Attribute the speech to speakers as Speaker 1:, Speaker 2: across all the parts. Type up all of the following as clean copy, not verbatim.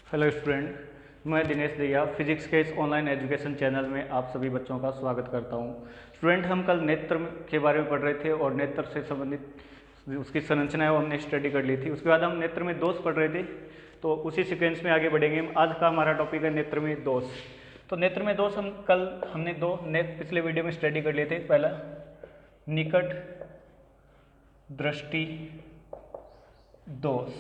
Speaker 1: Hello student, मैं Dinesh Dahiya physics के इस ऑनलाइन एजुकेशन चैनल में आप सभी बच्चों का स्वागत करता हूं। स्टूडेंट, हम कल नेत्र के बारे में पढ़ रहे थे और नेत्र से संबंधित उसकी संरचना है वो हमने स्टडी कर ली थी। उसके बाद हम नेत्र में दोष पढ़ रहे थे, तो उसी सीक्वेंस में आगे बढ़ेंगे। आज का हमारा टॉपिक है नेत्र में दोष। तो नेत्र में दोष हमने दो पिछले वीडियो में स्टडी कर लिए थे। पहला निकट दृष्टि दोष।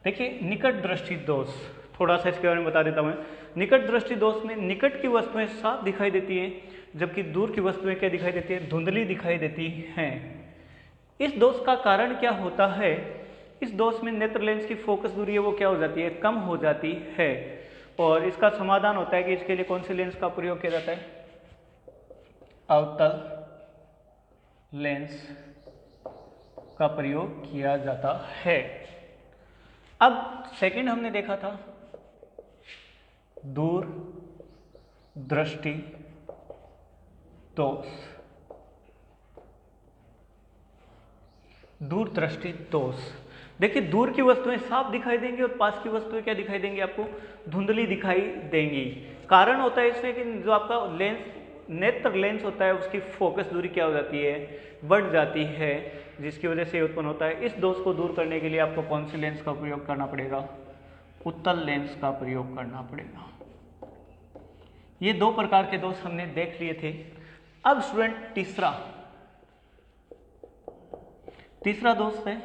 Speaker 1: देखिए, निकट दृष्टि दोष, थोड़ा सा इसके बारे में बता देता हूँ। निकट दृष्टि दोष में निकट की वस्तुएं साफ दिखाई देती हैं, जबकि दूर की वस्तुएं क्या दिखाई देती है? धुंधली दिखाई देती हैं। इस दोष का कारण क्या होता है? इस दोष में नेत्र लेंस की फोकस दूरी है वो क्या हो जाती है? कम हो जाती है। और इसका समाधान होता है कि इसके लिए कौन से लेंस का प्रयोग किया जाता है? अवतल लेंस का प्रयोग किया जाता है। अब सेकंड हमने देखा था दूर दृष्टि दोष। दूर दृष्टि दोष, देखिए, दूर की वस्तुएं साफ दिखाई देंगी और पास की वस्तुएं क्या दिखाई देंगी? आपको धुंधली दिखाई देंगी। कारण होता है इसमें कि जो आपका लेंस नेत्र लेंस होता है उसकी फोकस दूरी क्या हो जाती है? बढ़ जाती है, जिसकी वजह से उत्पन्न होता है। इस दोष को दूर करने के लिए आपको कौन से लेंस का प्रयोग करना पड़ेगा? उत्तल लेंस का प्रयोग करना पड़ेगा। ये दो प्रकार के दोष हमने देख लिए थे। अब स्टूडेंट तीसरा दोष है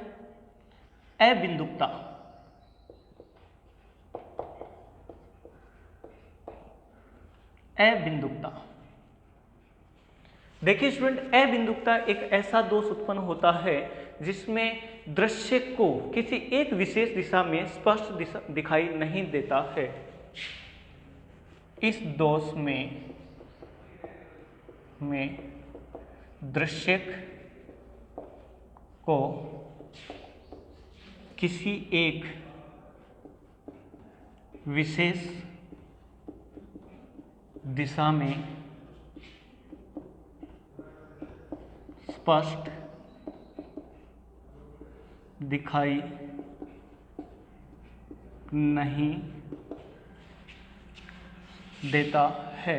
Speaker 1: अबिंदुकता। अबिंदुकता, देखिए स्टूडेंट, अबिंदुकता एक ऐसा दोष उत्पन्न होता है जिसमें दृश्य को किसी एक विशेष दिशा में स्पष्ट दिखाई नहीं देता है। इस दोष में दृश्य को किसी एक विशेष दिशा में स्पष्ट दिखाई नहीं देता है।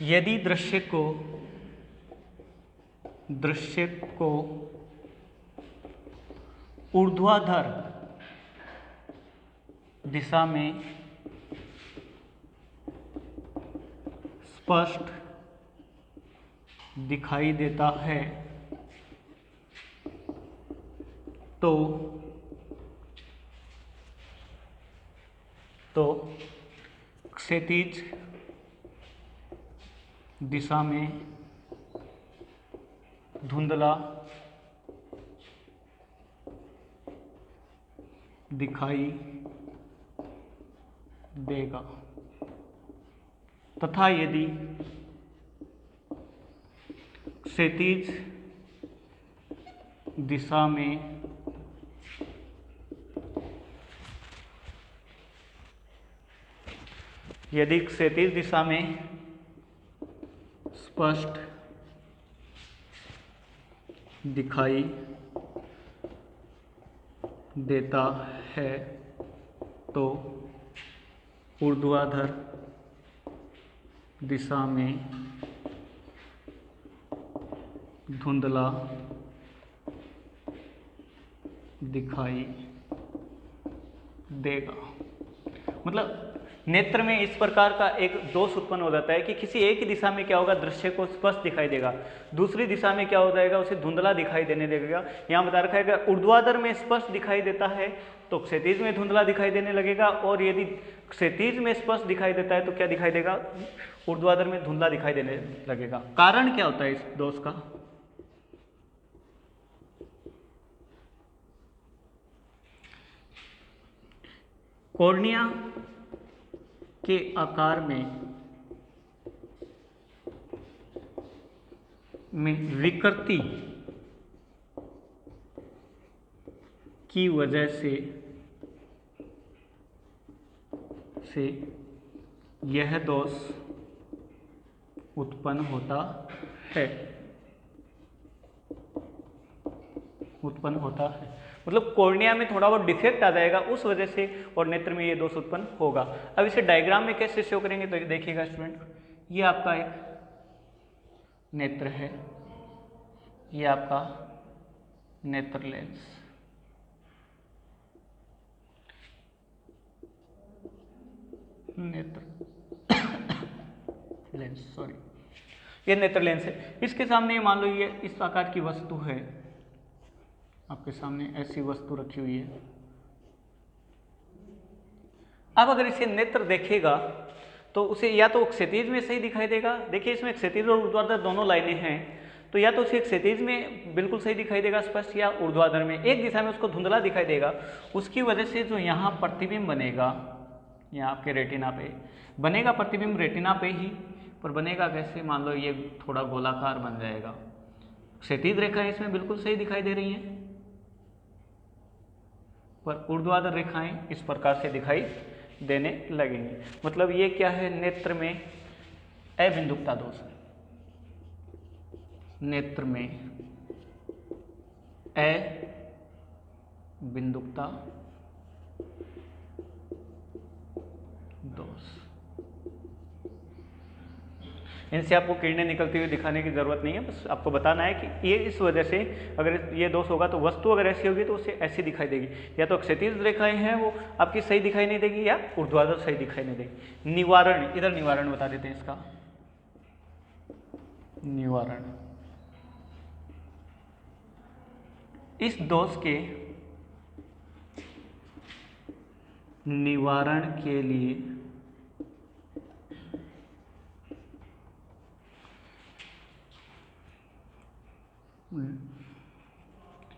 Speaker 1: यदि दृश्य को ऊर्ध्वाधर दिशा में स्पष्ट दिखाई देता है तो क्षैतिज दिशा में धुंधला दिखाई देगा, तथा यदि क्षैतिज दिशा में स्पष्ट दिखाई देता है तो ऊर्ध्वाधर दिशा में धुंधला दिखाई देगा। मतलब नेत्र में इस प्रकार का एक दोष उत्पन्न हो जाता है कि किसी एक ही दिशा में क्या होगा? दृश्य को स्पष्ट दिखाई देगा, दूसरी दिशा में क्या हो जाएगा? उसे धुंधला दिखाई देने लगेगा। यहाँ बता रखा है कि ऊर्ध्वाधर में स्पष्ट दिखाई देता है तो क्षैतिज में धुंधला दिखाई देने लगेगा, और यदि क्षैतिज में स्पष्ट दिखाई देता है तो क्या दिखाई देगा? ऊर्ध्वाधर में धुंधला दिखाई देने लगेगा। कारण क्या होता है इस दोष का? कॉर्निया के आकार में विकृति की वजह से यह दोष उत्पन्न होता है। उत्पन्न होता है, मतलब कॉर्निया में थोड़ा बहुत डिफेक्ट आ जाएगा उस वजह से, और नेत्र में ये दोष उत्पन्न होगा। अब इसे डायग्राम में कैसे शो करेंगे, तो देखिएगा स्टूडेंट, ये आपका एक नेत्र है, ये आपका नेत्र लेंस, नेत्र लेंस, सॉरी, ये नेत्र लेंस है। इसके सामने मान लो ये इस आकार की वस्तु है, आपके सामने ऐसी वस्तु रखी हुई है। अब अगर इसे नेत्र देखेगा तो उसे या तो क्षैतिज में सही दिखाई देगा, देखिए इसमें क्षैतिज और ऊर्ध्वाधर दोनों लाइनें हैं, तो या तो उसे क्षैतिज में बिल्कुल सही दिखाई देगा स्पष्ट, या ऊर्ध्वाधर में एक दिशा में उसको धुंधला दिखाई देगा। उसकी वजह से जो यहाँ प्रतिबिंब बनेगा, यहाँ आपके रेटिना पे बनेगा प्रतिबिंब, रेटिना पे ही, पर बनेगा कैसे, मान लो ये थोड़ा गोलाकार बन जाएगा। क्षैतिज रेखाएं इसमें बिल्कुल सही दिखाई दे रही हैं, पर ऊर्ध्वाधर रेखाएं इस प्रकार से दिखाई देने लगेंगी। मतलब ये क्या है, नेत्र में अबिंदुकता दोष है, नेत्र में अबिंदुकता दोष। इनसे आपको किरणें निकलती हुई दिखाने की जरूरत नहीं है, बस आपको बताना है कि ये इस वजह से अगर ये दोष होगा तो वस्तु अगर ऐसी होगी तो उसे ऐसी दिखाई देगी, या तो क्षैतिज रेखाएं हैं वो आपकी सही दिखाई नहीं देगी, या ऊर्ध्वाधर सही दिखाई नहीं देगी। निवारण, इधर निवारण बता देते हैं इसका, निवारण, इस दोष के निवारण के लिए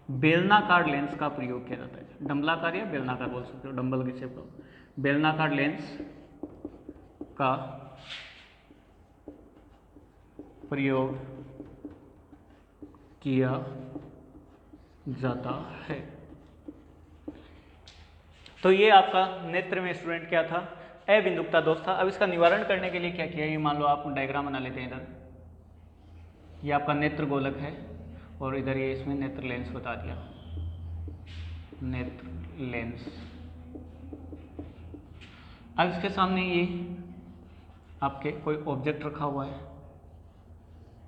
Speaker 1: बेलनाकार लेंस का प्रयोग किया जाता है, डंबलाकार या बेलनाकार बोल सकते हो, डंबल की शेप का, बेलनाकार लेंस का प्रयोग किया जाता है। तो ये आपका नेत्र में स्टूडेंट क्या था, अबिंदुकता दोष था। अब इसका निवारण करने के लिए क्या किया, ये मान लो आप डायग्राम बना लेते हैं। इधर ये आपका नेत्र गोलक है और इधर ये इसमें नेत्र लेंस बता दिया, नेत्र लेंस। अब इसके सामने ये आपके कोई ऑब्जेक्ट रखा हुआ है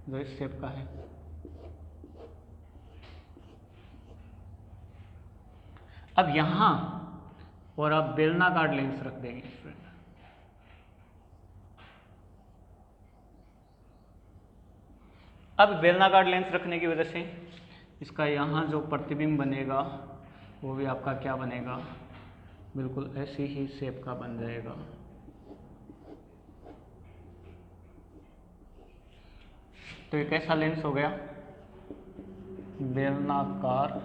Speaker 1: जो इस शेप का है। अब यहां और आप बेलनाकार लेंस रख देंगे स्टूडेंट, अब बेलनाकार लेंस रखने की वजह से इसका यहाँ जो प्रतिबिंब बनेगा वो भी आपका क्या बनेगा, बिल्कुल ऐसी ही शेप का बन जाएगा। तो ये कैसा लेंस हो गया, बेलनाकार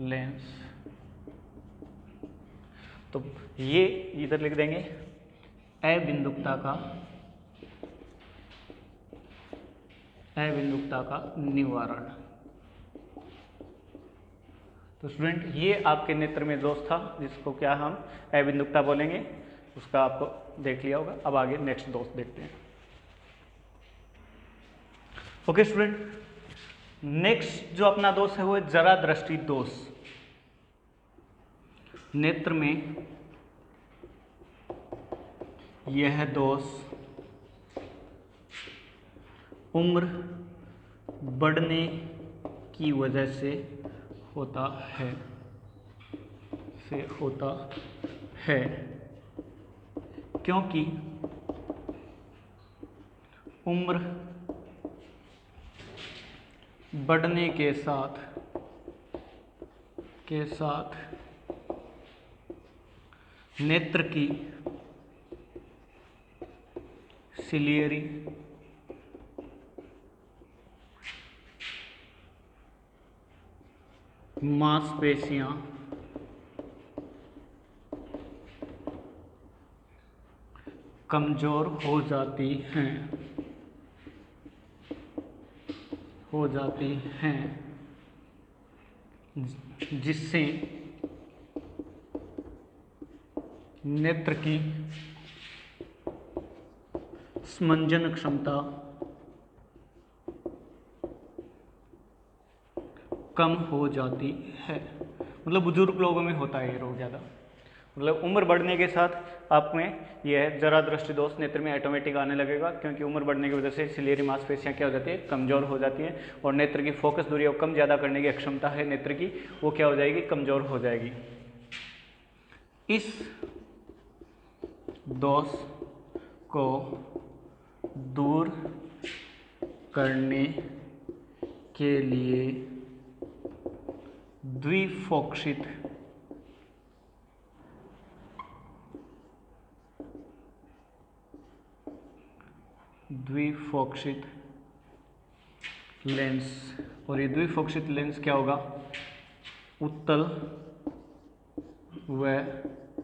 Speaker 1: लेंस। तो ये इधर लिख देंगे अबिंदुकता का निवारण। तो स्टूडेंट ये आपके नेत्र में दोष था जिसको क्या हम अबिंदुकता बोलेंगे, उसका आपको देख लिया होगा। अब आगे नेक्स्ट दोष देखते हैं। ओके स्टूडेंट, नेक्स्ट जो अपना दोष है वो है जरा दृष्टि दोष। नेत्र में यह दोष उम्र बढ़ने की वजह से होता है, क्योंकि उम्र बढ़ने के साथ नेत्र की सिलियरी मांसपेशियां कमजोर हो जाती हैं, जिससे नेत्र की स्मंजन क्षमता कम हो जाती है। मतलब बुजुर्ग लोगों में होता है ये रोग ज़्यादा, मतलब उम्र बढ़ने के साथ आप में यह जरा दृष्टि दोष नेत्र में ऑटोमेटिक आने लगेगा, क्योंकि उम्र बढ़ने की वजह से सिलियरी मांसपेशियां क्या हो जाती है, कमज़ोर हो जाती हैं, और नेत्र की फोकस दूरी और कम ज़्यादा करने की क्षमता है नेत्र की, वो क्या हो जाएगी, कमज़ोर हो जाएगी। इस दोष को दूर करने के लिए द्विफोक्षित लेंस, और ये द्विफोक्षित लेंस क्या होगा, उत्तल व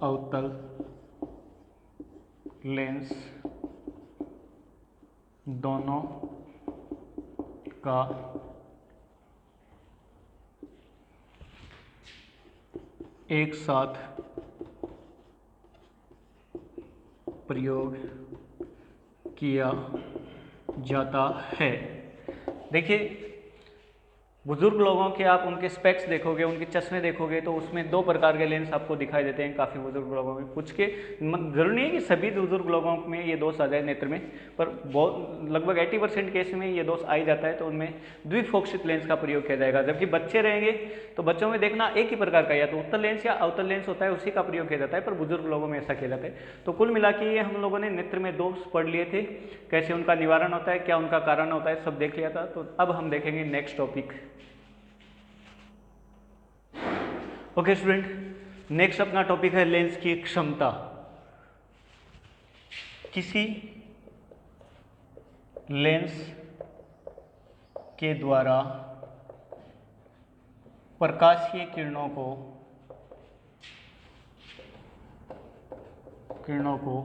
Speaker 1: अवतल लेंस दोनों का एक साथ प्रयोग किया जाता है। देखिए बुजुर्ग लोगों के आप उनके स्पेक्स देखोगे, उनके चश्मे देखोगे, तो उसमें दो प्रकार के लेंस आपको दिखाई देते हैं काफ़ी बुजुर्ग लोगों में। कुछ के जरूरी नहीं है कि सभी बुजुर्ग लोगों में ये दोष आ जाए नेत्र में, पर बहुत लगभग 80% केस में ये दोष आ ही जाता है, तो उनमें द्विफोक्षित लेंस का प्रयोग किया जाएगा। जबकि बच्चे रहेंगे तो बच्चों में देखना एक ही प्रकार का, या तो उत्तल लेंस या अवतल लेंस होता है, उसी का प्रयोग किया जाता है, पर बुजुर्ग लोगों में ऐसा किया जाता है। तो कुल मिला के ये हम लोगों ने नेत्र में दोष पढ़ लिए थे, कैसे उनका निवारण होता है, क्या उनका कारण होता है, सब देख लिया था। तो अब हम देखेंगे next topic. Okay student, next अपना टॉपिक है लेंस की क्षमता। किसी लेंस के द्वारा प्रकाशीय किरणों को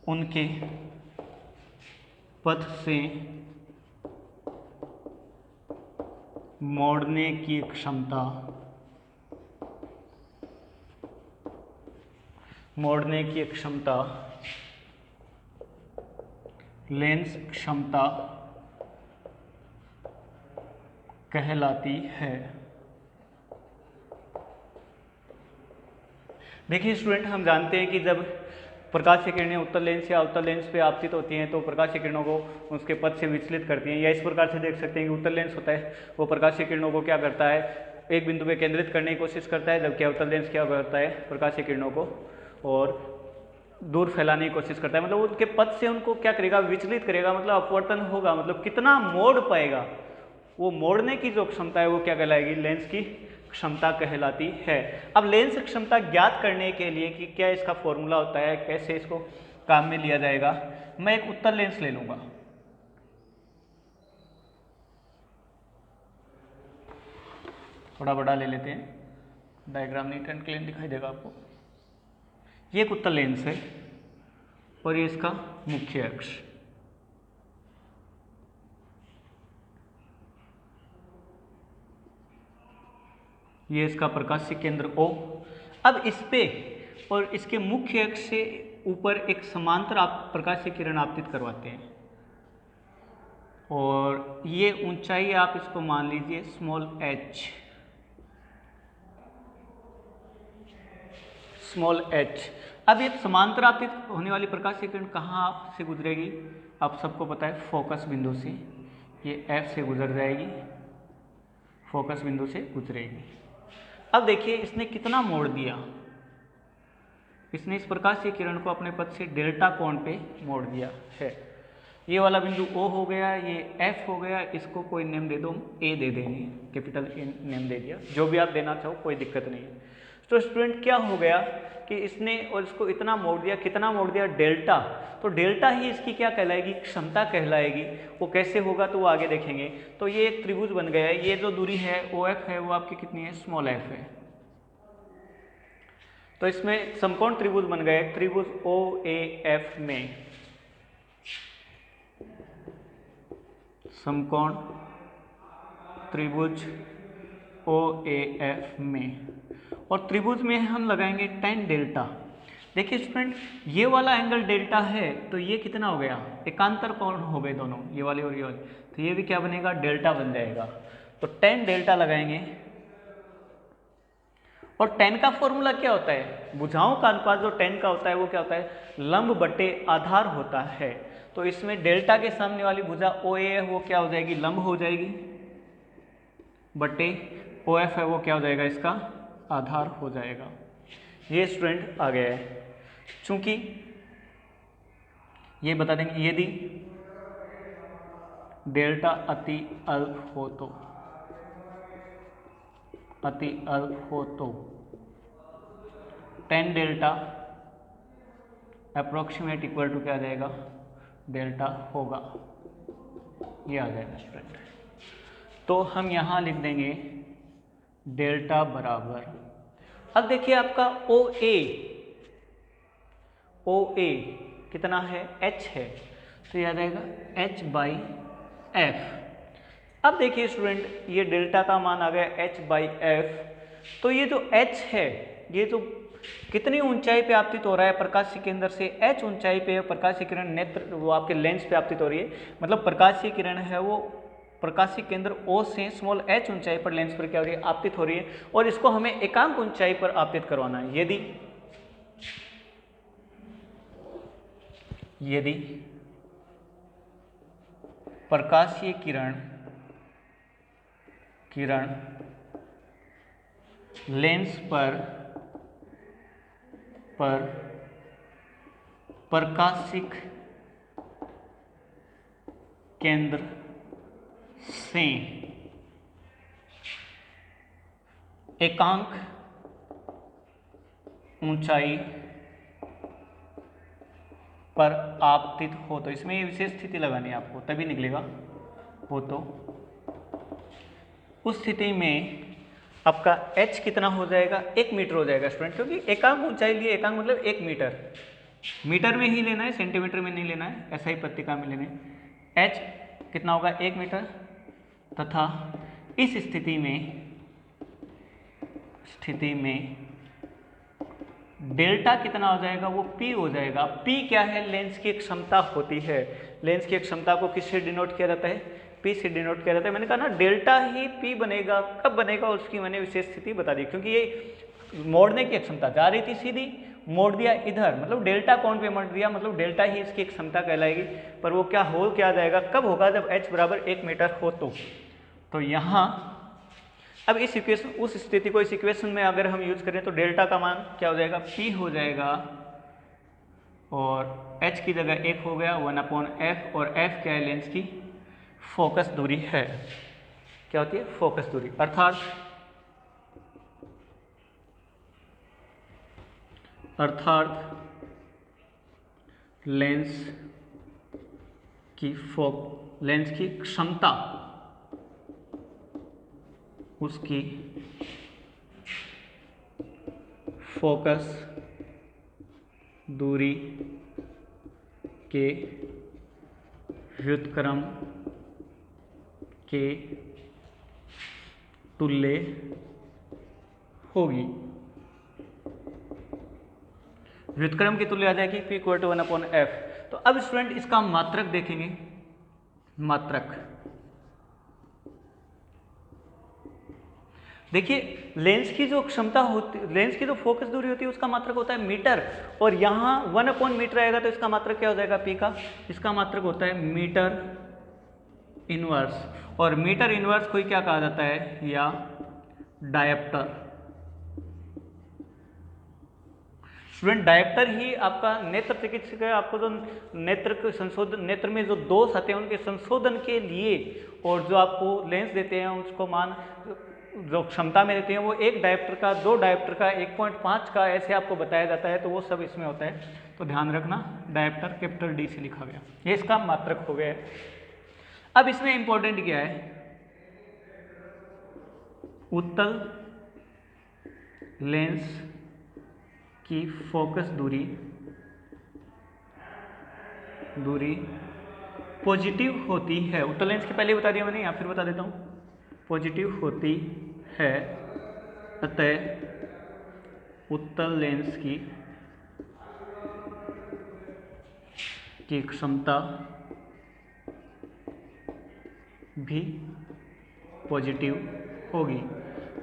Speaker 1: उनके पथ से मोड़ने की क्षमता लेंस क्षमता कहलाती है। देखिए स्टूडेंट, हम जानते हैं कि जब प्रकाश की किरणें उत्तल लेंस या अवतल लेंस पे आपतित होती हैं तो प्रकाश की किरणों को उसके पथ से विचलित करती हैं, या इस प्रकार से देख सकते हैं कि उत्तल लेंस होता है वो प्रकाश की किरणों को क्या करता है, एक बिंदु पे केंद्रित करने की कोशिश करता है, जबकि अवतल लेंस क्या करता है, प्रकाश की किरणों को और दूर फैलाने की कोशिश करता है। मतलब उनके पथ से उनको क्या करेगा, विचलित करेगा, मतलब अपवर्तन होगा, मतलब कितना मोड़ पाएगा, वो मोड़ने की जो क्षमता है वो क्या कहलाएगी, लेंस की क्षमता कहलाती है। अब लेंस क्षमता ज्ञात करने के लिए कि क्या इसका फॉर्मूला होता है, कैसे इसको काम में लिया जाएगा, मैं एक उत्तल लेंस ले लूंगा। थोड़ा बड़ा ले लेते हैं, डायग्राम नीट एंड क्लीन दिखाई देगा आपको। ये एक उत्तल लेंस है और ये इसका मुख्य अक्ष, ये इसका प्रकाशीय केंद्र O। अब इस पे और इसके मुख्य अक्ष से ऊपर एक समांतर आप प्रकाशीय किरण आपतित करवाते हैं, और ये ऊंचाई आप इसको मान लीजिए स्मॉल h। अब ये समांतर आपतित होने वाली प्रकाशीय किरण कहाँ से गुजरेगी, आप सबको पता है फोकस बिंदु से, ये F से गुजर जाएगी, फोकस बिंदु से गुजरेगी। अब देखिए इसने कितना मोड़ दिया, इसने इस प्रकाशीय किरण को अपने पथ से डेल्टा कोण पे मोड़ दिया है। ये वाला बिंदु O हो गया, ये F हो गया, इसको कोई नेम दे दो, A दे देंगे, कैपिटल A नेम दे दिया, जो भी आप देना चाहो कोई दिक्कत नहीं है। तो स्टूडेंट क्या हो गया कि इसने और इसको इतना मोड़ दिया, कितना मोड़ दिया, डेल्टा। तो डेल्टा ही इसकी क्या कहलाएगी, क्षमता कहलाएगी। वो कैसे होगा तो वो आगे देखेंगे। तो ये एक त्रिभुज बन गया है, ये जो दूरी है OF है वो आपकी कितनी है, स्मॉल f है। तो इसमें समकोण त्रिभुज बन गए, त्रिभुज OAF में, समकोण त्रिभुज OAF में, और त्रिभुज में हम लगाएंगे tan डेल्टा। देखिए स्टूडेंट, ये वाला एंगल डेल्टा है तो ये कितना हो गया, एकांतर कोण हो गए दोनों, ये वाले और ये वाले, तो ये भी क्या बनेगा, डेल्टा बन जाएगा। तो tan डेल्टा लगाएंगे, और tan का फॉर्मूला क्या होता है, भुजाओं का अनुपात जो tan का होता है वो क्या होता है, लंब बटे आधार होता है। तो इसमें डेल्टा के सामने वाली भुजा OA है वो क्या हो जाएगी, लंब हो जाएगी, बटे OF है वो क्या हो जाएगा, इसका आधार हो जाएगा। ये स्टूडेंट आ गया है। चूंकि ये बता देंगे यदि डेल्टा अति अल्प हो तो, अति अल्प हो तो tan delta approximate equal to क्या आ जाएगा, डेल्टा होगा। ये आ जाएगा स्टूडेंट। तो हम यहाँ लिख देंगे डेल्टा बराबर, अब देखिए आपका OA कितना है, h है, तो ये आ जाएगा h/f। अब देखिए स्टूडेंट ये डेल्टा का मान आ गया h/f। तो ये जो h है, ये जो कितनी ऊंचाई पे आपतित हो रहा है प्रकाशीय केंद्र से, h ऊंचाई पे प्रकाशीय किरण नेत्र वो आपके लेंस पे आपतित हो रही है, मतलब प्रकाशीय किरण है वो प्रकाशीय केंद्र O से स्मॉल h ऊंचाई पर लेंस पर क्या हो रही है, आपतित हो रही है, और इसको हमें एकांक ऊंचाई पर आपतित करवाना है। यदि प्रकाशीय किरण लेंस पर प्रकाशिक केंद्र से एकांक ऊंचाई पर आपतित हो, तो इसमें ये विशेष स्थिति लगानी है आपको, तभी निकलेगा। हो तो उस स्थिति में आपका h कितना हो जाएगा, 1 मीटर हो जाएगा स्टूडेंट, क्योंकि एकांक ऊंचाई लिए, एकांक मतलब 1 मीटर, मीटर में ही लेना है, सेंटीमीटर में नहीं लेना है, ऐसा ही पत्रिका में लेना है। h कितना होगा, 1 मीटर, तथा इस स्थिति में डेल्टा कितना हो जाएगा, वो P हो जाएगा। P क्या है, लेंस की एक क्षमता होती है। लेंस की एक क्षमता को किससे डिनोट किया जाता है, P से डिनोट किया जाता है। मैंने कहा ना डेल्टा ही P बनेगा, कब बनेगा उसकी मैंने विशेष स्थिति बता दी, क्योंकि ये मोड़ने की क्षमता जा रही थी सीधी, मोड़ दिया इधर, मतलब डेल्टा कोण पे मोड़ दिया, मतलब डेल्टा ही इसकी एक क्षमता कहलाएगी। पर वो क्या हो क्या जाएगा, कब होगा, जब h बराबर 1 मीटर हो तो यहाँ अब इस इक्वेशन, उस स्थिति को इस इक्वेशन में अगर हम यूज करें तो डेल्टा का मान क्या हो जाएगा, P हो जाएगा, और h की जगह 1 हो गया 1/f, और f क्या है, लेंस की फोकस दूरी है। क्या होती है, फोकस दूरी, अर्थात लेंस की क्षमता, उसकी फोकस दूरी के व्युत्क्रम के तुल्य होगी। व्युत्क्रम की तुल्य आ जाएगी P = 1/f। तो अब स्टूडेंट इसका मात्रक देखेंगे, मात्रक देखिए, लेंस की जो क्षमता होती, लेंस की जो फोकस दूरी होती है उसका मात्रक होता है मीटर, और यहाँ 1/मीटर आएगा तो इसका मात्रक क्या हो जाएगा, P का, इसका मात्रक होता है मीटर इनवर्स, और मीटर इनवर्स को क्या कहा जाता है, या डायप्टर। स्टूडेंट डायप्टर ही आपका नेत्र चिकित्सक है, आपको जो नेत्र में जो दोष आते हैं उनके संशोधन के लिए, और जो आपको लेंस देते हैं उसको मान जो क्षमता में देते हैं वो 1 डायप्टर का, 2 डायप्टर का, 1.5 का, ऐसे आपको बताया जाता है। तो वो सब इसमें होता है, तो ध्यान रखना, डायप्टर कैपिटल D से लिखा गया, ये इसका मात्रक हो गया है। अब इसमें इंपॉर्टेंट क्या है, उत्तल लेंस की फोकस दूरी पॉजिटिव होती है। उत्तल लेंस के पहले बता दिया मैंने, या फिर बता देता हूँ, पॉजिटिव होती है, अतः उत्तल लेंस की क्षमता भी पॉजिटिव होगी।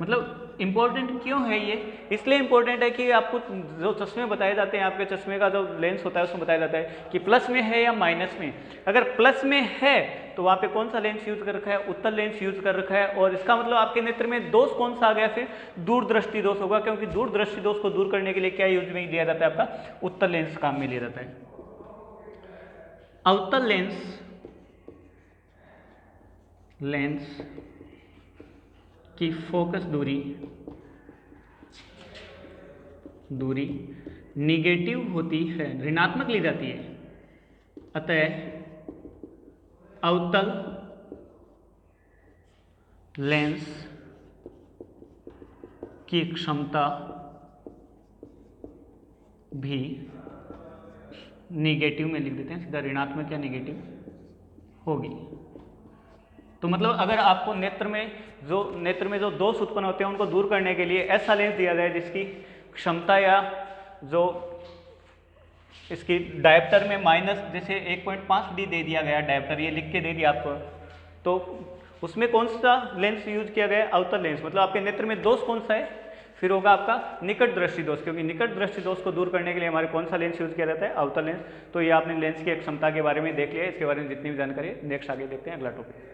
Speaker 1: मतलब इम्पोर्टेंट क्यों है ये? इसलिए इम्पोर्टेंट है कि आपको जो चश्मे बताए जाते हैं, आपके चश्मे का जो लेंस होता है उसमें बताया जाता है कि प्लस में है या माइनस में। अगर प्लस में है तो वहाँ पे कौन सा लेंस यूज कर रखा है? उत्तल लेंस यूज कर रखा है। और इसका मतलब आपके नेत्र में दोष कौन सा आ गया? फिर दूरदृष्टि दोष होगा, क्योंकि दूरदृष्टि दोष को दूर करने के लिए क्या यूज में लिया जाता है? आपका उत्तल लेंस काम में लिया जाता है। अवतल लेंस की फोकस दूरी निगेटिव होती है, ऋणात्मक ली जाती है। अतः अवतल लेंस की क्षमता भी निगेटिव में लिख देते हैं, सीधा ऋणात्मक या निगेटिव होगी। तो मतलब अगर आपको नेत्र में जो दोष उत्पन्न होते हैं उनको दूर करने के लिए ऐसा लेंस दिया जाए जिसकी क्षमता या जो इसकी डायप्टर में माइनस जैसे 1.5D दे दिया गया, डायप्टर ये लिख के दे दिया आपको, तो उसमें कौन सा लेंस यूज किया गया? अवतल लेंस। मतलब आपके नेत्र में दोष कौन सा है? फिर होगा आपका निकट दृष्टि दोष, क्योंकि निकट दृष्टि दोष को दूर करने के लिए हमारे कौन सा लेंस यूज किया जाता है? अवतल लेंस। तो ये आपने लेंस की क्षमता के बारे में देख लिया। इसके बारे में जितनी भी जानकारी है नेक्स्ट आगे देखते हैं, अगला टॉपिक।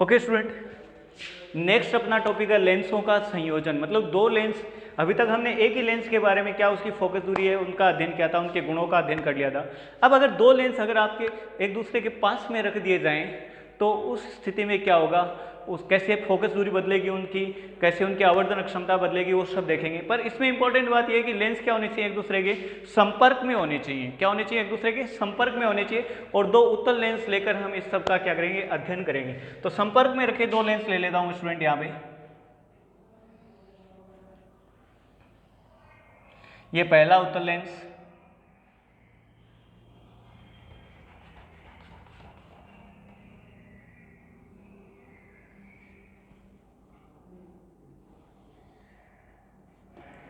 Speaker 1: ओके स्टूडेंट, नेक्स्ट अपना टॉपिक है लेंसों का संयोजन। मतलब दो लेंस, अभी तक हमने एक ही लेंस के बारे में क्या उसकी फोकस दूरी है उनका अध्ययन किया था, उनके गुणों का अध्ययन कर लिया था। अब अगर दो लेंस अगर आपके एक दूसरे के पास में रख दिए जाएं तो उस स्थिति में क्या होगा, कैसे फोकस दूरी बदलेगी उनकी, कैसे उनकी आवर्धन क्षमता बदलेगी, वो सब देखेंगे। पर इसमें इंपॉर्टेंट बात यह है कि लेंस क्या होने चाहिए? एक दूसरे के संपर्क में होने चाहिए। क्या होने चाहिए? एक दूसरे के संपर्क में होने चाहिए। और दो उत्तल लेंस लेकर हम इस सब का क्या करेंगे? अध्ययन करेंगे। तो संपर्क में रखे दो लेंस ले लेता हूं स्टूडेंट यहाँ पे। ये पहला उत्तल लेंस,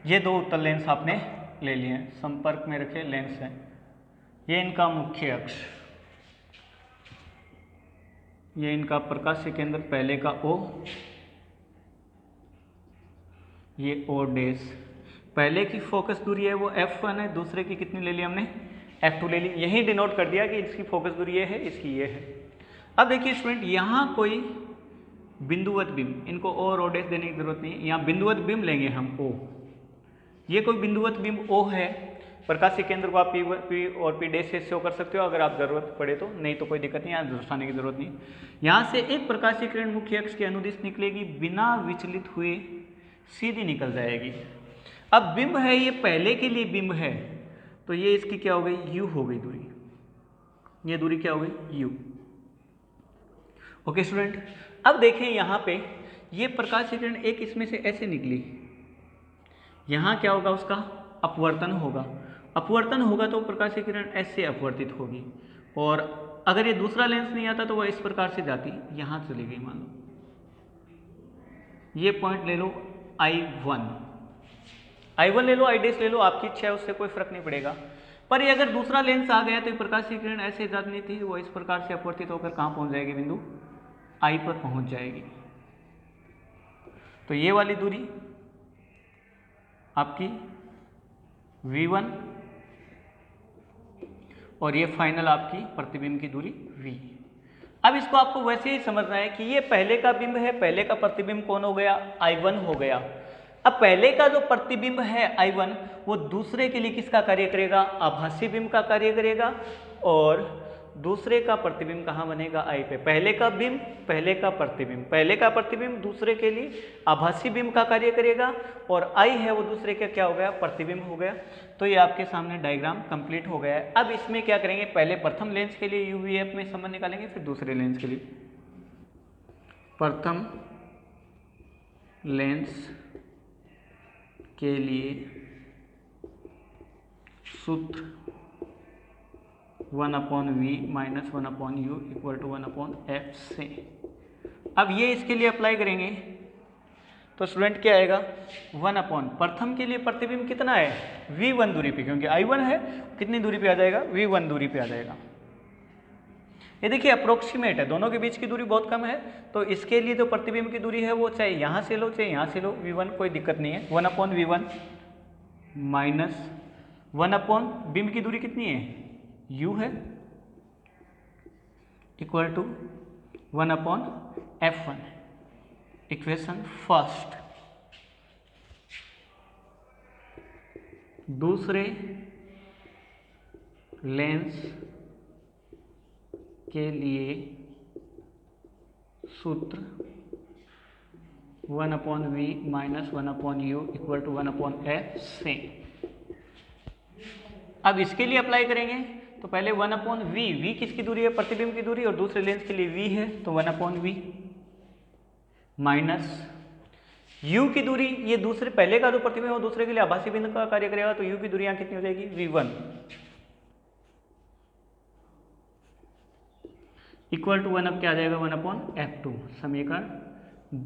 Speaker 1: ये दो उत्तल लेंस आपने ले लिए हैं, संपर्क में रखे लेंस हैं। ये इनका मुख्य अक्ष, ये इनका प्रकाशीय केंद्र पहले का O, ये O डैश। पहले की फोकस दूरी है वो f1 है, दूसरे की कितनी ले ली हमने? f2 ले ली। यही डिनोट कर दिया कि इसकी फोकस दूरी ये है, इसकी ये है। अब देखिए स्टूडेंट, यहाँ कोई बिंदुवत बिंब, इनको O और O डैश देने की जरूरत नहीं है। यहाँ बिंदुवत बिंब लेंगे हम O, ये कोई बिंदुवत बिंब O है। प्रकाशीय केंद्र को आप P और P डैश से शो कर सकते हो अगर आप जरूरत पड़े तो, नहीं तो कोई दिक्कत नहीं, यहाँ दर्शाने की जरूरत नहीं। यहाँ से एक प्रकाशीय किरण मुख्य अक्ष के अनुदिश निकलेगी, बिना विचलित हुए सीधी निकल जाएगी। अब बिंब है, ये पहले के लिए बिंब है, तो ये इसकी क्या हो गई? U हो गई दूरी। ये दूरी क्या हो गई? U। ओके स्टूडेंट, अब देखें यहाँ पे ये प्रकाशीय किरण एक इसमें से ऐसे निकली, यहाँ क्या होगा? उसका अपवर्तन होगा। अपवर्तन होगा तो प्रकाशीय किरण ऐसे अपवर्तित होगी। और अगर ये दूसरा लेंस नहीं आता तो वह इस प्रकार से जाती, यहाँ चली गई। मान लो ये पॉइंट ले लो I1 ले लो, I डैश ले लो, आपकी इच्छा है, उससे कोई फर्क नहीं पड़ेगा। पर ये अगर दूसरा लेंस आ गया तो ये प्रकाशीय किरण ऐसे जाती थी, वो इस प्रकार से अपवर्तित होकर कहाँ पहुँच जाएगी? बिंदु I पर पहुँच जाएगी। तो ये वाली दूरी आपकी V1 और ये फाइनल आपकी प्रतिबिंब की दूरी V। अब इसको आपको वैसे ही समझना है कि ये पहले का बिंब है, पहले का प्रतिबिंब कौन हो गया? I1 हो गया। अब पहले का जो प्रतिबिंब है I1 वो दूसरे के लिए किसका कार्य करेगा? आभासी बिंब का कार्य करेगा। और दूसरे का प्रतिबिंब कहाँ बनेगा? I पे। पहले का बिंब, पहले का प्रतिबिंब, पहले का प्रतिबिंब दूसरे के लिए आभासी बिंब का कार्य करेगा, और I है वो दूसरे का क्या हो गया? प्रतिबिंब हो गया। तो ये आपके सामने डायग्राम कंप्लीट हो गया है। अब इसमें क्या करेंगे? पहले प्रथम लेंस के लिए UVF में संबंध निकालेंगे, फिर दूसरे लेंस के लिए। प्रथम लेंस के लिए सूत्र 1/V minus 1/U equal to 1/F से। अब ये इसके लिए अप्लाई करेंगे तो स्टूडेंट क्या आएगा? 1/, प्रथम के लिए प्रतिबिंब कितना है? V1 दूरी पे, क्योंकि I1 है, कितनी दूरी पे आ जाएगा? V1 दूरी पे आ जाएगा। ये देखिए अप्रोक्सीमेट है, दोनों के बीच की दूरी बहुत कम है, तो इसके लिए जो प्रतिबिंब की दूरी है वो चाहे यहाँ से लो चाहे यहाँ से लो v1 कोई दिक्कत नहीं है। 1/v1 माइनस 1 बिंब की दूरी कितनी है u है equal to 1/f1। Equation first. दूसरे लेंस के लिए सूत्र 1/v minus 1/u equal to 1/f से। अब इसके लिए अप्लाई करेंगे तो पहले 1/v, v किसकी दूरी है प्रतिबिंब की दूरी, और दूसरे लेंस के लिए v है तो 1/v माइनस u की दूरी, ये दूसरे पहले का जो प्रतिबिंब है वो दूसरे के लिए आभासी बिंदु का कार्य करेगा, तो u की दूरी यहाँ कितनी हो जाएगी v1 इक्वल टू 1 अब क्या आ जाएगा 1/f2 समीकरण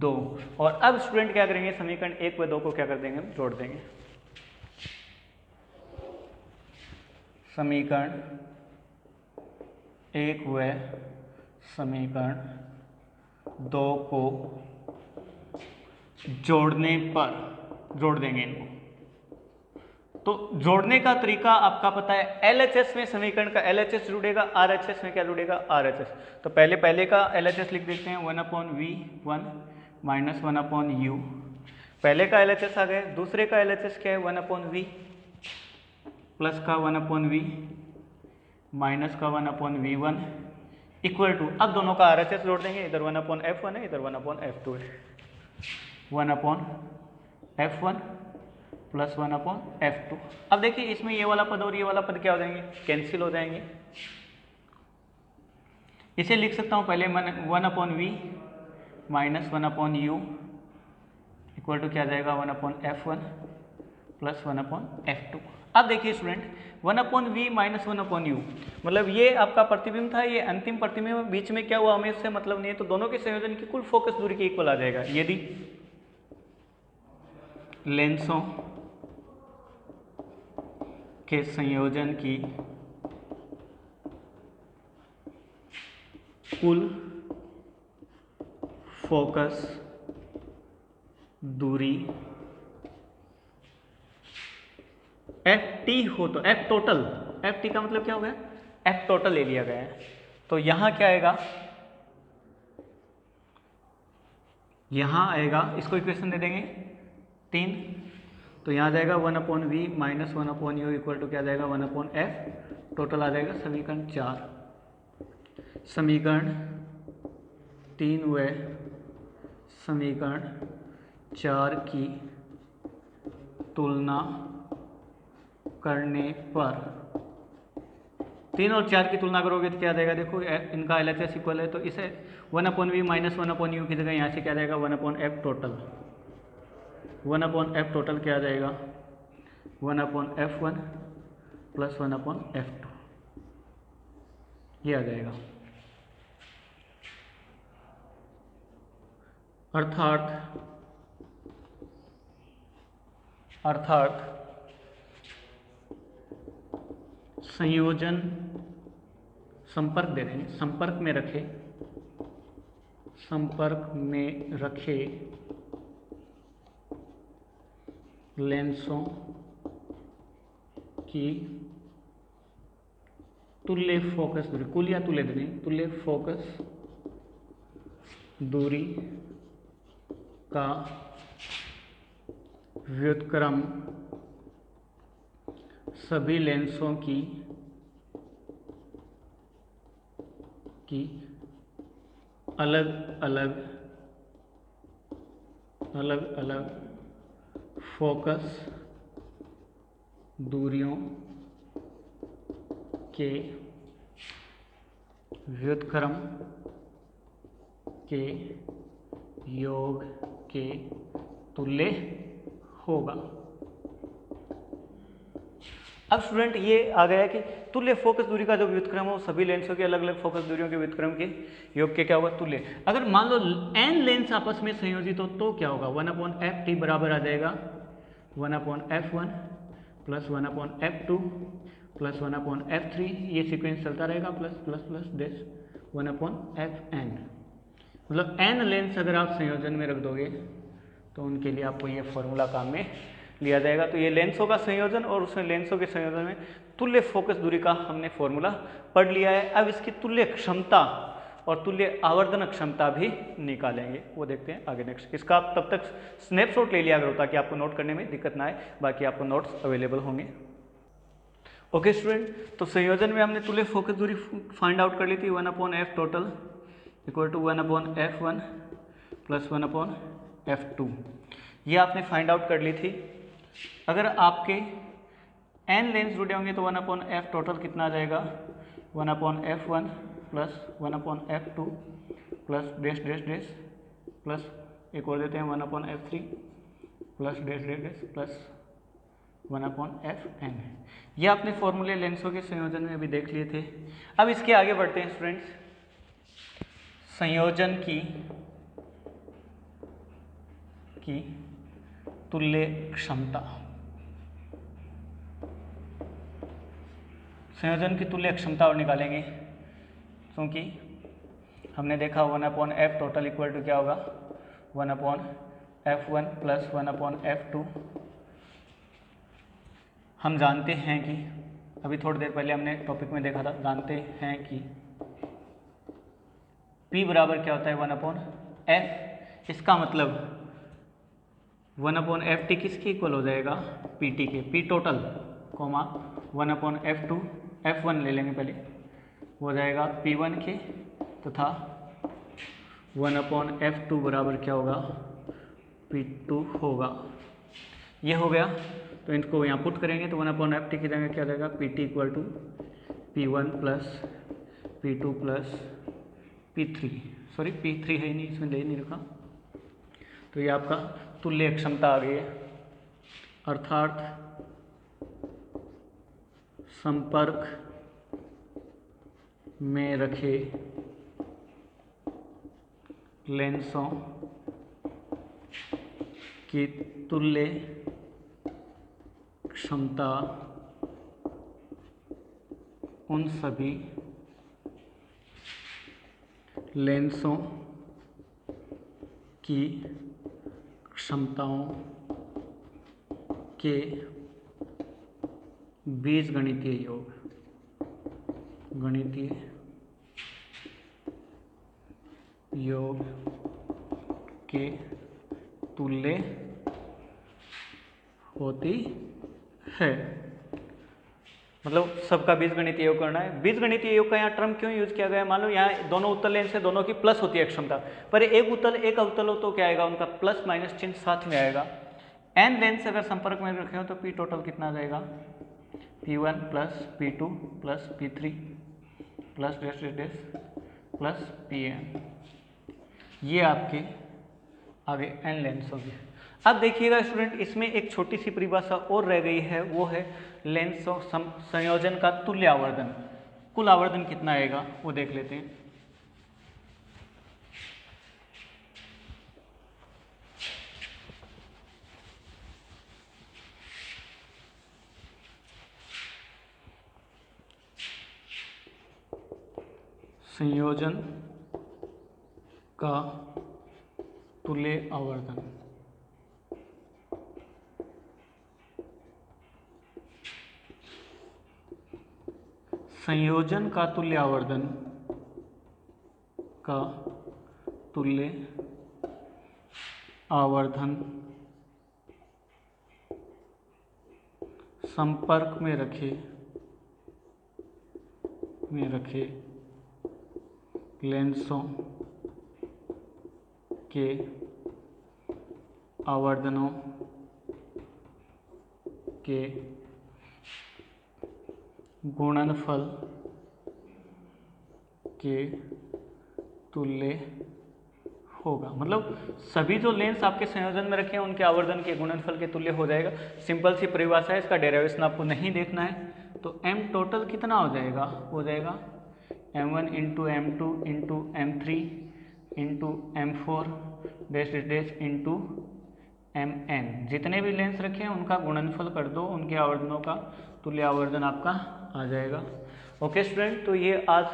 Speaker 1: 2। और अब स्टूडेंट क्या करेंगे, समीकरण 1 व 2 को क्या कर देंगे, जोड़ देंगे। समीकरण 1 व समीकरण 2 को जोड़ने पर जोड़ देंगे इनको। तो जोड़ने का तरीका आपका पता है, LHS में समीकरण का LHS जुड़ेगा, RHS में क्या जुड़ेगा RHS। तो पहले का LHS लिख देते हैं 1/v1 माइनस 1/u। पहले का LHS आ गया, दूसरे का LHS क्या है 1/v प्लस का 1/v माइनस का 1/v1 इक्वल टू, अब दोनों का RHS जोड़ देंगे, इधर 1/f1 है इधर 1/f2 है, 1/f1 प्लस 1/f2। अब देखिए इसमें ये वाला पद और ये वाला पद क्या हो जाएंगे, कैंसिल हो जाएंगे। इसे लिख सकता हूँ पहले 1/v minus 1/u equal to क्या जाएगा 1/f1 प्लस 1/f2। अब देखिए स्टूडेंट 1/v माइनस 1/u मतलब ये आपका प्रतिबिंब था, ये अंतिम प्रतिबिंब, बीच में क्या हुआ हमें इससे मतलब नहीं है, तो दोनों के संयोजन की कुल फोकस दूरी के इक्वल आ जाएगा। यदि लेंसों के संयोजन की कुल फोकस दूरी ft हो तो f टोटल, ft का मतलब क्या हो गया, f टोटल ले लिया गया है, तो यहां क्या आएगा, यहां आएगा, इसको इक्वेशन दे देंगे 3, तो यहाँ जाएगा 1/v minus 1/u equal to क्या जाएगा 1/f टोटल आ जाएगा समीकरण 4। समीकरण 3 व समीकरण 4 की तुलना करने पर, 3 और 4 की तुलना करोगे तो क्या जाएगा, देखो इनका LHS इक्वल है, तो इसे 1/v माइनस 1/u की जगह यहाँ से क्या जाएगा 1/f टोटल, 1/f टोटल क्या आ जाएगा 1/f1 प्लस 1/f2 ये आ जाएगा। अर्थात संयोजन संपर्क दे देंगे, संपर्क में रखे लेंसों की तुल्य फोकस दूरी, कुल या तुल्य दूरी, तुल्य फोकस दूरी का व्युत्क्रम सभी लेंसों की अलग अलग फोकस दूरियों के व्युत्क्रम के योग के तुल्य होगा। अब स्टूडेंट ये आ गया कि तुल्य फोकस दूरी का जो व्युत्क्रम हो सभी लेंसों के अलग अलग फोकस दूरियों के व्युत्क्रम के योग के क्या होगा तुल्य। अगर मान लो n लेंस आपस में संयोजित हो तो क्या होगा 1/ft बराबर आ जाएगा 1/f1 plus 1/f2 plus 1/f3, ये सीक्वेंस चलता रहेगा plus plus plus dash 1/fn, मतलब n लेंस अगर आप संयोजन में रख दोगे तो उनके लिए आपको ये फॉर्मूला काम में लिया जाएगा। तो ये लेंसों का संयोजन और उसमें लेंसों के संयोजन में तुल्य फोकस दूरी का हमने फॉर्मूला पढ़ लिया है। अब इसकी तुल्य क्षमता और तुल्य आवर्धन क्षमता भी निकालेंगे, वो देखते हैं आगे नेक्स्ट। इसका आप तब तक स्नैपशॉट ले लिया करो ताकि आपको नोट करने में दिक्कत ना आए, बाकी आपको नोट्स अवेलेबल होंगे। ओके स्टूडेंट, तो संयोजन में हमने तुल्य फोकस दूरी फाइंड आउट कर ली थी 1/f total equal to 1/f1 plus 1/f2, ये आपने फाइंड आउट कर ली थी। अगर आपके n लेंस जुड़े होंगे तो 1/f टोटल कितना आ जाएगा 1/f1 plus 1/f2 plus dash dash dash plus एक और देते हैं 1/f3 plus dash dash dash plus 1/fn। ये आपने फॉर्मूले लेंसों के संयोजन में अभी देख लिए थे। अब इसके आगे बढ़ते हैं स्टूडेंट्स, संयोजन की तुल्य क्षमता। संयोजन की तुल्य क्षमता और निकालेंगे, क्योंकि हमने देखा 1/f टोटल इक्वल टू क्या होगा 1/f1 प्लस 1/f2। हम जानते हैं कि अभी थोड़ी देर पहले हमने टॉपिक में देखा था, जानते हैं कि P बराबर क्या होता है 1/f। इसका मतलब 1/ft किसके इक्वल हो जाएगा pt के, P total coma 1/f2 f1 ले लेंगे पहले, हो जाएगा P1 के, तथा 1/f2 बराबर क्या होगा P2 होगा। ये हो गया, तो इनको यहाँ पुट करेंगे तो 1/ft की जगह क्या हो जाएगा pt equal to P1 plus P2 plus P3, sorry P3 है ही नहीं, इसमें ले नहीं रखा, तो ये आपका तुल्य क्षमता आ गई है। अर्थात संपर्क में रखे लेंसों की तुल्य क्षमता उन सभी लेंसों की क्षमताओं के बीजगणितीय योग के तुल्य होती है। मतलब सबका बीजगणितीय योग करना है। बीजगणितीय योग का यहाँ टर्म क्यों यूज किया गया है, मान लो यहाँ दोनों उत्तल लेंस है, दोनों की प्लस होती है क्षमता, पर एक उत्तल एक अवतल हो तो क्या आएगा, उनका प्लस माइनस चिन्ह साथ में आएगा। n लेंस अगर संपर्क में रखे हो तो P टोटल कितना आ जाएगा P1 plus P2 plus P3 plus dash dash dash plus Pn, ये आपके आगे n लेंस होगी। अब देखिएगा स्टूडेंट, इसमें एक छोटी सी परिभाषा और रह गई है, वो है लेंस संयोजन का तुल्य आवर्धन। कुल आवर्धन कितना आएगा वो देख लेते हैं। संयोजन का तुल्य आवर्धन, संयोजन का तुल्य आवर्धन का तुल्य आवर्धन संपर्क में रखे लेंसों के आवर्धनों के गुणनफल के तुल्य होगा। मतलब सभी जो लेंस आपके संयोजन में रखे हैं उनके आवर्धन के गुणनफल के तुल्य हो जाएगा। सिंपल सी परिभाषा है, इसका डेरिवेशन आपको नहीं देखना है। तो m टोटल कितना हो जाएगा, हो जाएगा m1 into m2 into m3 into m4 dash dash into mn। जितने भी लेंस रखे हैं उनका गुणनफल कर दो, उनके आवर्धनों का तुल्य आवर्धन आपका आ जाएगा। ओके स्टूडेंट, तो ये आज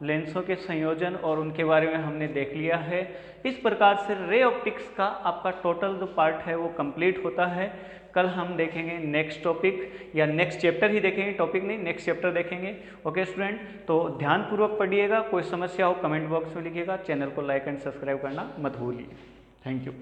Speaker 1: लेंसों के संयोजन और उनके बारे में हमने देख लिया है। इस प्रकार से रे ऑप्टिक्स का आपका टोटल जो पार्ट है वो कंप्लीट होता है। कल हम देखेंगे नेक्स्ट टॉपिक या नेक्स्ट चैप्टर ही देखेंगे, टॉपिक नहीं, नेक्स्ट चैप्टर देखेंगे। ओके स्टूडेंट, तो ध्यानपूर्वक पढ़िएगा। कोई समस्या हो कमेंट बॉक्स में लिखिएगा। चैनल को लाइक एंड सब्सक्राइब करना मत भूलिए। Thank you.